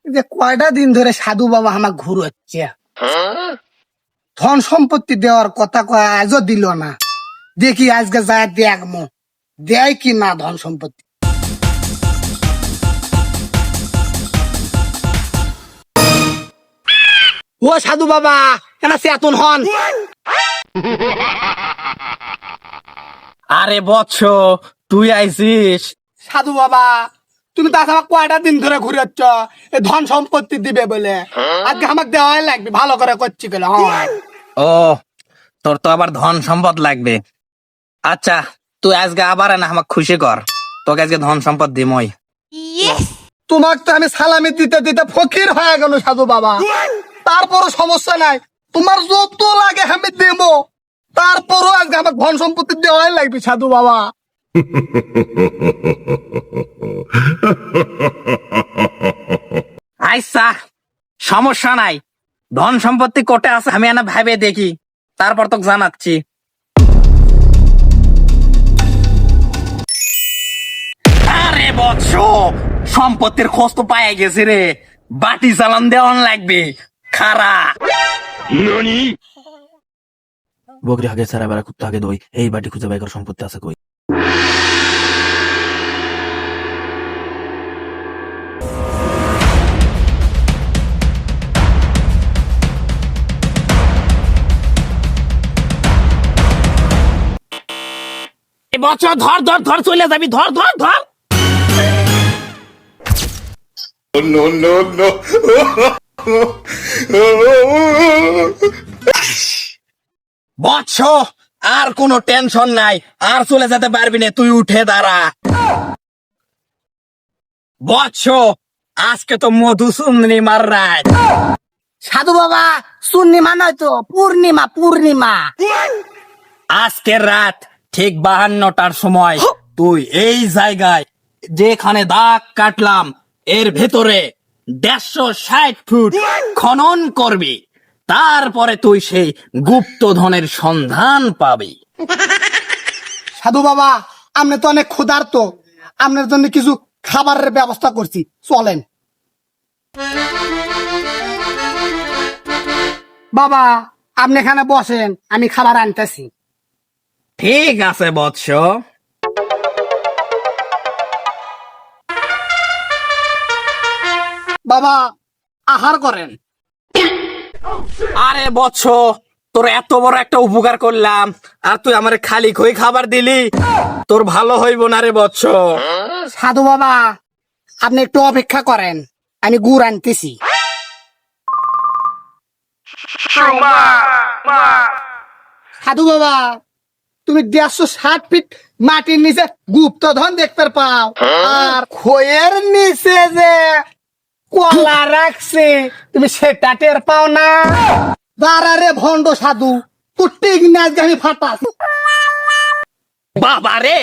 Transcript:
যে কয়টা দিন ধরে সাধু বাবা আমার ঘুরোচ্ছে, ধন সম্পত্তি দেওয়ার কথা কয় আজও দিল না। দেখি আজকে যায় দেখমো দেয় কি না ধন সম্পত্তি। ও সাধু বাবা কেন চেতন হন? আরে বৎস, তুই আইছিস? সাধু বাবা তুমি তো আজ আমার কয়টা দিন ধরে ঘুরেছ এই ধন সম্পত্তি দিবে বলে, আজকে আমাকে দেওয়াই লাগবে। ভালো করে করছি গেলে ও, তোর তো আবার ধন সম্পদ লাগবে। আচ্ছা, তুই আজকে আবার না আমাকে খুশি কর, তোকে আজকে ধন সম্পদ দিমই। তোমাকে তো আমি সালামি দিতে দিতে ফকির হয়ে গেল সাধু বাবা, তারপরও সমস্যা নাই। তোমার যত লাগে আমি দেবো, তারপরও আজকে আমার ধন সম্পত্তি দেওয়াই লাগবে সাধু বাবা। আচ্ছা, সমস্যা নাই। ধন সম্পত্তি কোটে আছে আমি না ভাবে দেখি, তারপর তোকে জানাচ্ছি। আরে বৎস, সম্পত্তির খোঁজ তো পায়ে গেছে রে। বাটি চালান দেওয়ান লাগবে, খারা। বকরি আগে সারা বেড়া কুত্তা আগে দই, এই বাটি খুঁজে বাই কর সম্পত্তি আছে কই। বছর ধর ধর ধর চলে যাবি, ধর ধর ধর। বৎস, আর কোনো টেনশন নাই, আর চলে যেতে পারবি না, তুই উঠে দাঁড়া। বৎস, আজকে তো মধুচন্দ্রিমার রাত। সাধু বাবা পূর্ণিমা নয় তো পূর্ণিমা, পূর্ণিমা। আজকের রাত ঠিক 52টার সময় তুই এই জায়গায় যেখানে দাগ কাটলাম এর ভেতরে 160 ফুট খনন করবি। তারপরে তুই সেই গুপ্তধনের সন্ধান পাবি। সাধু বাবা আপনি তো অনেক ক্ষুধার্ত, আপনার জন্য কিছু খাবারের ব্যবস্থা করছি, চলেন। বাবা আপনি এখানে বসেন, আমি খাবার আনতেছি। ঠিক আছে বৎস। বাবা আহার করেন। আরে বৎস, তোর এত বড় একটা উপকার করলাম আর তুই আমার খালি খই খাবার দিলি, তোর ভালো হইব না রে বৎস। সাধু বাবা আপনি একটু অপেক্ষা করেন, আমি গুড় আনতেছি। সাধু বাবা তুমি 160 ফিট মাটির নিচে গুপ্তধন দেখতে পাও, আর খয়ের নিচে যে কলা রাখছে তুমি সেটা টের পাও না? দাঁড়ারে ভণ্ড সাধু, তোর টিক না আজকে আমি ফাটাস। বাবা রে,